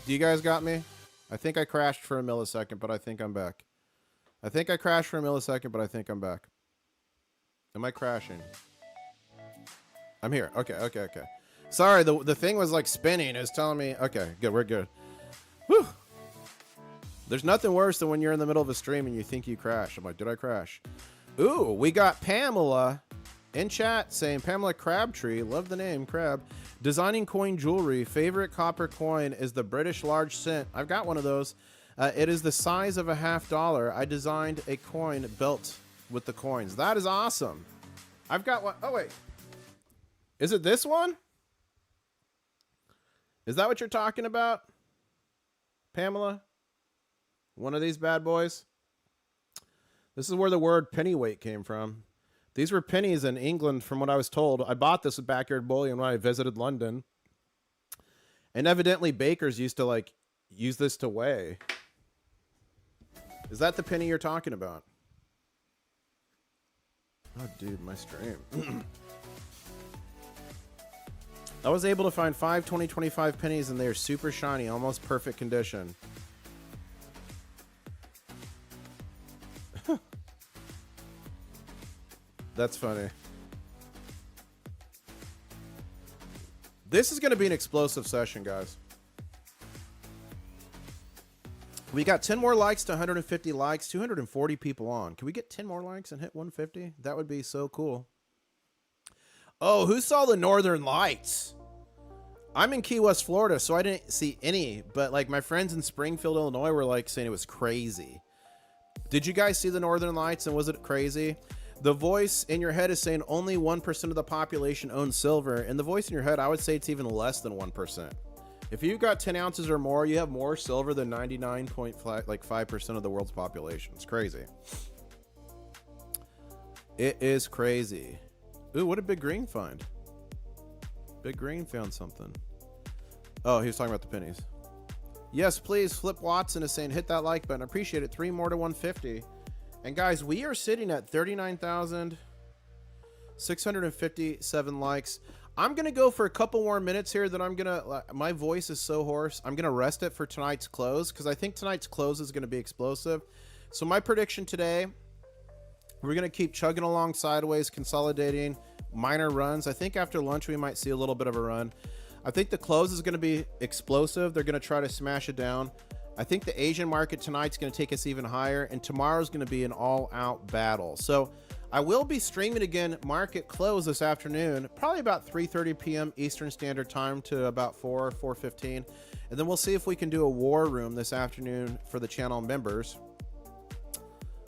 Do you guys got me? I think I crashed for a millisecond, but I think I'm back. I think I crashed for a millisecond, but I think I'm back. Am I crashing? I'm here. Okay. Sorry, the thing was like spinning. It was telling me, okay, good, we're good. Whew. There's nothing worse than when you're in the middle of a stream and you think you crashed. I'm like, did I crash? Ooh, we got Pamela in chat saying, Pamela Crabtree, love the name, Crab. Designing coin jewelry. Favorite copper coin is the British large cent. I've got one of those. It is the size of a $50. I designed a coin belt with the coins. That is awesome. I've got one. Oh, wait. Is it this one? Is that what you're talking about, Pamela? One of these bad boys? This is where the word pennyweight came from. These were pennies in England, from what I was told. I bought this with Backyard Bullion when I visited London. And evidently bakers used to, like, use this to weigh. Is that the penny you're talking about? Oh, dude, my stream. I was able to find 5 2025 pennies, and they are super shiny, almost perfect condition. That's funny. This is going to be an explosive session, guys. We got 10 more likes to 150 likes, 240 people on. Can we get 10 more likes and hit 150? That would be so cool. Oh, who saw the Northern Lights? I'm in Key West, Florida, so I didn't see any, but like my friends in Springfield, Illinois were like saying it was crazy. Did you guys see the Northern Lights, and was it crazy? The voice in your head is saying only 1% of the population owns silver, and the voice in your head, I would say it's even less than 1%. If you've got 10 ounces or more, you have more silver than 99.5% of the world's population. It's crazy. It is crazy. Ooh, what did Big Green find? Big Green found something. Oh, he was talking about the pennies. Yes, please. Flip Watson is saying hit that like button. I appreciate it. 3 more to 150. And guys, we are sitting at 39,657 likes. I'm going to go for a couple more minutes here. Then I'm going to, my voice is so hoarse. I'm going to rest it for tonight's close because I think tonight's close is going to be explosive. So my prediction today, we're going to keep chugging along sideways, consolidating minor runs. I think after lunch, we might see a little bit of a run. I think the close is going to be explosive. They're going to try to smash it down. I think the Asian market tonight's going to take us even higher, and tomorrow's going to be an all-out battle. So I will be streaming again market close this afternoon, probably about 3:30 p.m. Eastern Standard Time to about 4:15, and then we'll see if we can do a war room this afternoon for the channel members.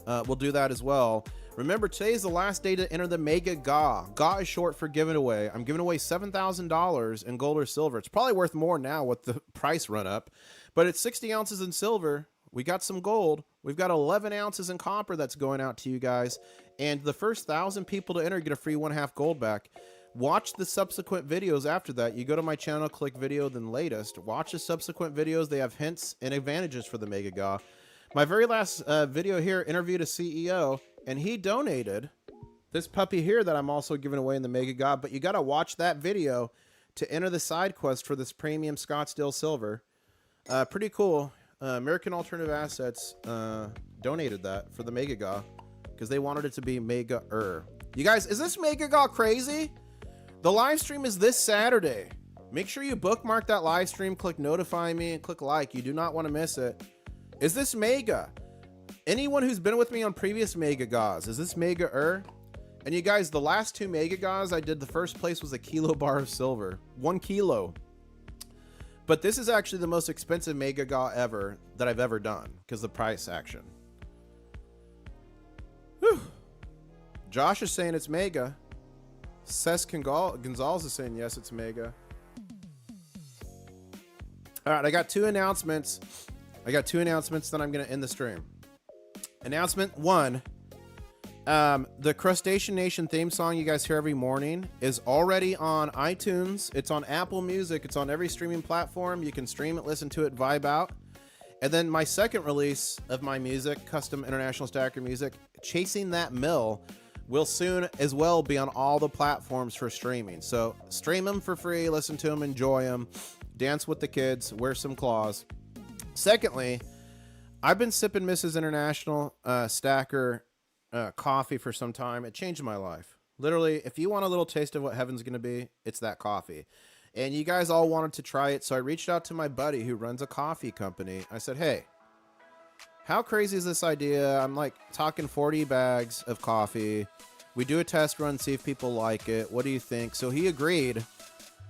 We'll do that as well. Remember, today is the last day to enter the Mega GA. GA is short for giving away. I'm giving away $7,000 in gold or silver. It's probably worth more now with the price run up, but it's 60 ounces in silver. We got some gold. We've got 11 ounces in copper that's going out to you guys. And the first 1,000 people to enter get a free 1/2 gold back. Watch the subsequent videos after that. You go to my channel, click video, then latest. Watch the subsequent videos. They have hints and advantages for the Mega GA. My very last video here interviewed a CEO, and he donated this puppy here that I'm also giving away in the Mega GA. But you got to watch that video to enter the side quest for this premium Scottsdale silver. Pretty cool. American Alternative Assets donated that for the Mega GA because they wanted it to be mega-er. You guys, is this Mega GA crazy? The live stream is this Saturday. Make sure you bookmark that live stream, click notify me, and click like. You do not want to miss it. Is this mega? Anyone who's been with me on previous Mega Gauze, is this Mega And you guys, the last 2 Mega Gauze I did, the first place was a kilo bar of silver. 1 kilo. But this is actually the most expensive Mega Gauze ever that I've ever done because of the price action. Whew. Josh is saying it's Mega. Ces Gonzalez is saying yes, it's Mega. All right, I got 2 announcements. Then I'm going to end the stream. Announcement 1. The Crustacean Nation theme song you guys hear every morning is already on iTunes. It's on Apple Music. It's on every streaming platform. You can stream it, listen to it, vibe out. And then my second release of my music, custom international stacker music, Chasing That Mill, will soon as well be on all the platforms for streaming. So stream them for free, listen to them, enjoy them, dance with the kids, wear some claws. Secondly, I've been sipping Mrs. International Stacker coffee for some time. It changed my life. Literally, if you want a little taste of what heaven's going to be, it's that coffee. And you guys all wanted to try it, so I reached out to my buddy who runs a coffee company. I said, hey, how crazy is this idea? I'm like talking 40 bags of coffee. We do a test run, see if people like it. What do you think? So he agreed.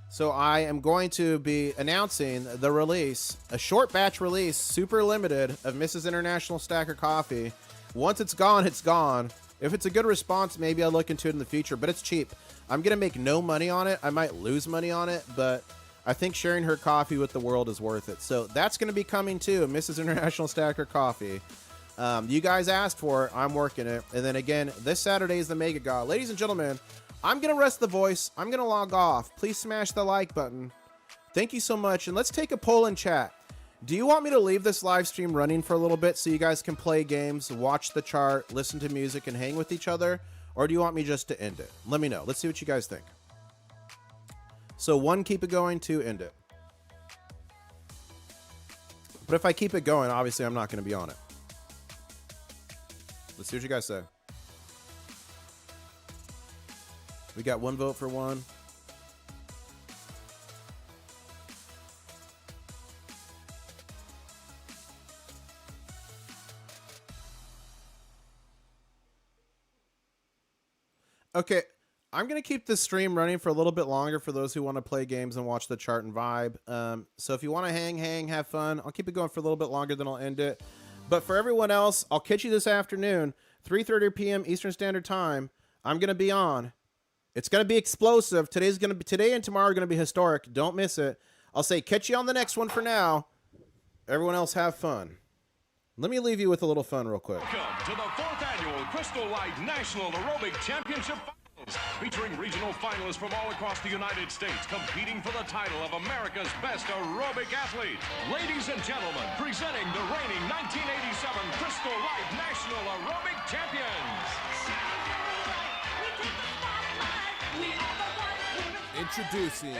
So I am going to be announcing the release, a short batch release, super limited, of Mrs. International Stacker coffee. Once it's gone, it's gone. If it's a good response, maybe I'll look into it in the future, but it's cheap. I'm going to make no money on it. I might lose money on it, but I think sharing her coffee with the world is worth it. So that's going to be coming too, Mrs. International Stacker coffee. You guys asked for it. I'm working it. And then again, this Saturday is the Mega God. Ladies and gentlemen, I'm going to rest the voice. I'm going to log off. Please smash the like button. Thank you so much. And let's take a poll in chat. Do you want me to leave this live stream running for a little bit so you guys can play games, watch the chart, listen to music, and hang with each other? Or do you want me just to end it? Let me know. Let's see what you guys think. So 1, keep it going. 2, end it. But if I keep it going, obviously I'm not going to be on it. Let's see what you guys say. We got 1 vote for 1. Okay, I'm going to keep this stream running for a little bit longer for those who want to play games and watch the chart and vibe. So if you want to hang, have fun, I'll keep it going for a little bit longer, then I'll end it. But for everyone else, I'll catch you this afternoon, 3:30 p.m. Eastern Standard Time. I'm going to be on. It's going to be explosive. Today and tomorrow are going to be historic. Don't miss it. I'll say catch you on the next one for now. Everyone else have fun. Let me leave you with a little fun real quick. Welcome to the 4th Annual Crystal Light National Aerobic Championship Finals, featuring regional finalists from all across the United States competing for the title of America's Best Aerobic Athlete. Ladies and gentlemen, presenting the reigning 1987 Crystal Light National Aerobic Champions. Introducing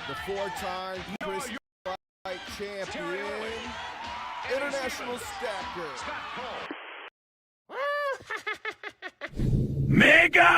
the 4-time Crystal Light Champion, International Stacker. Mega!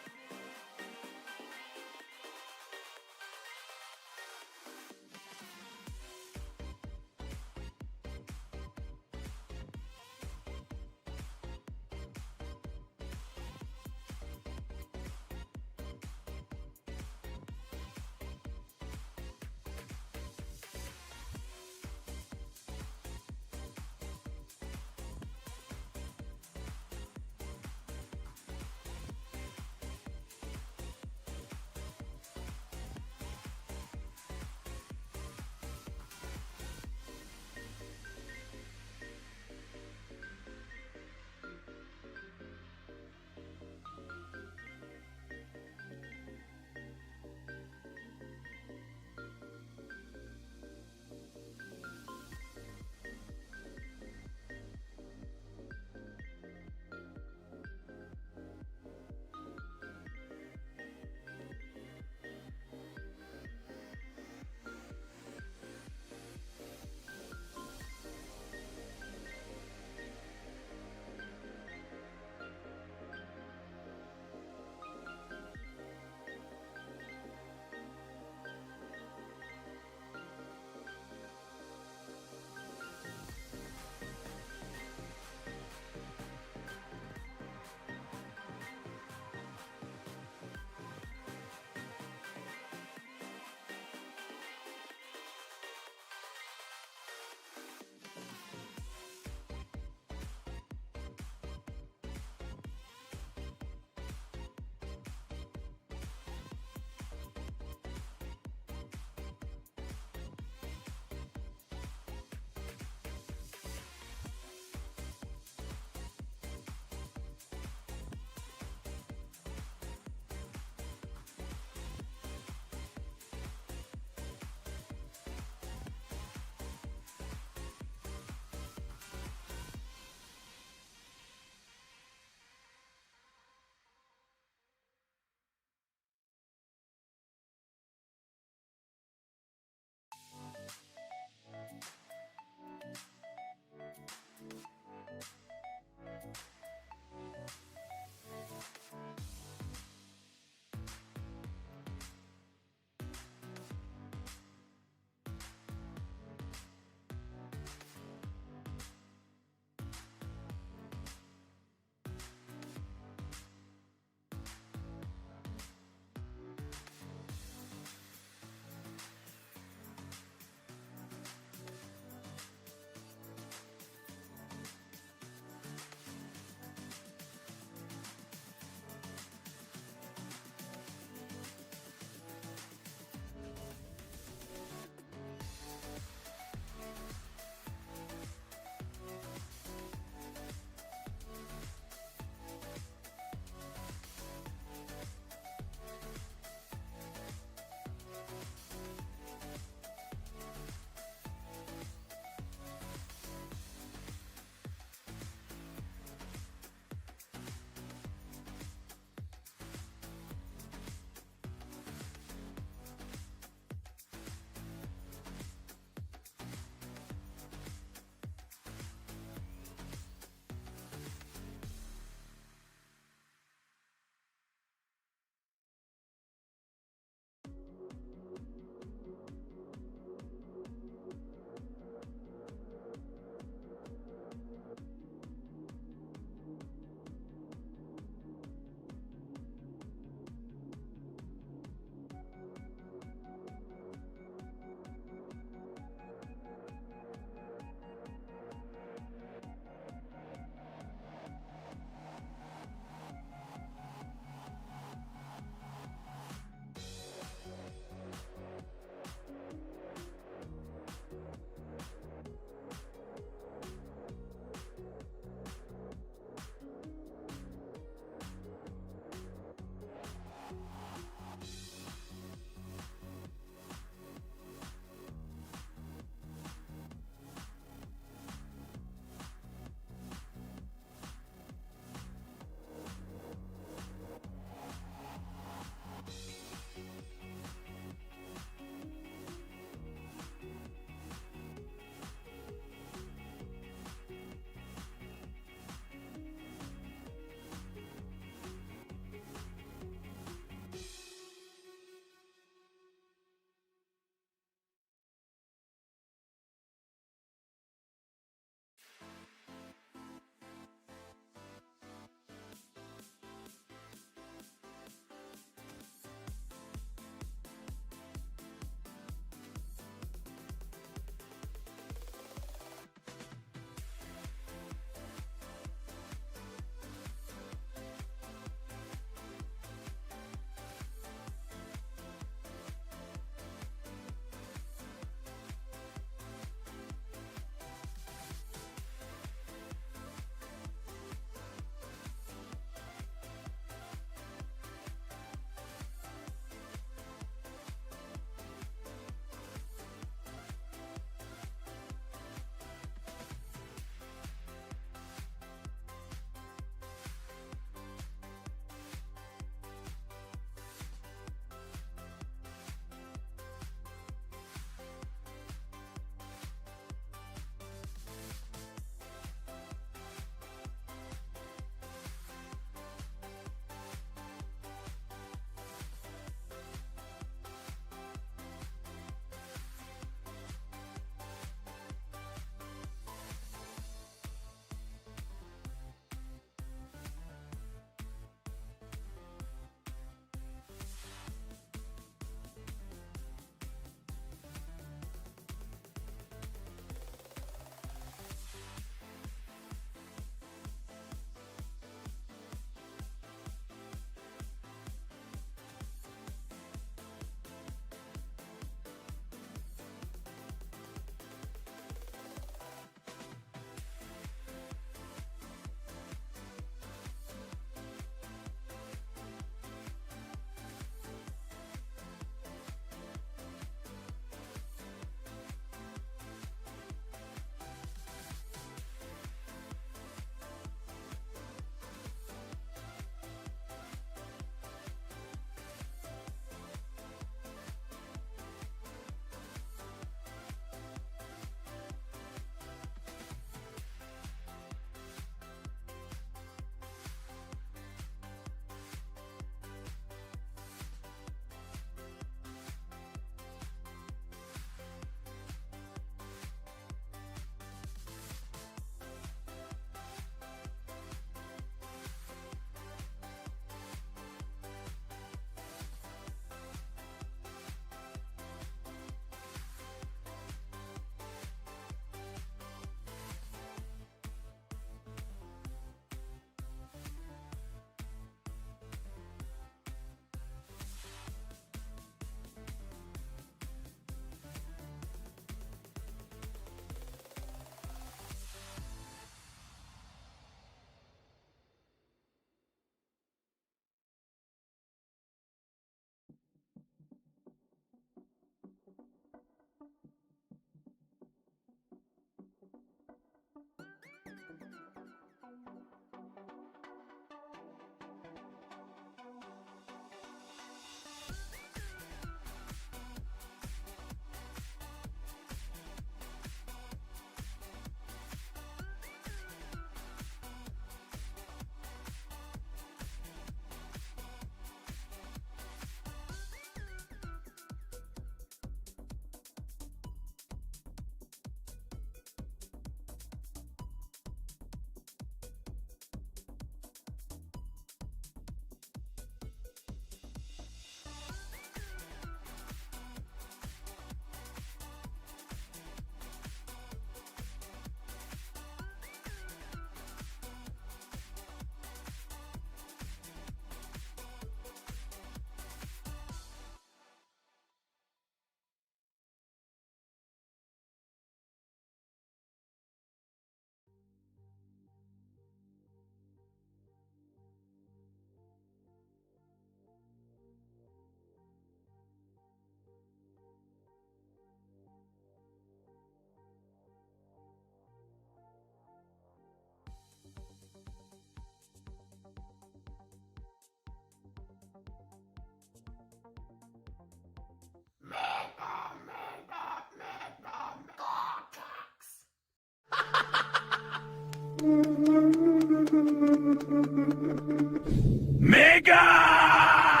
Mega!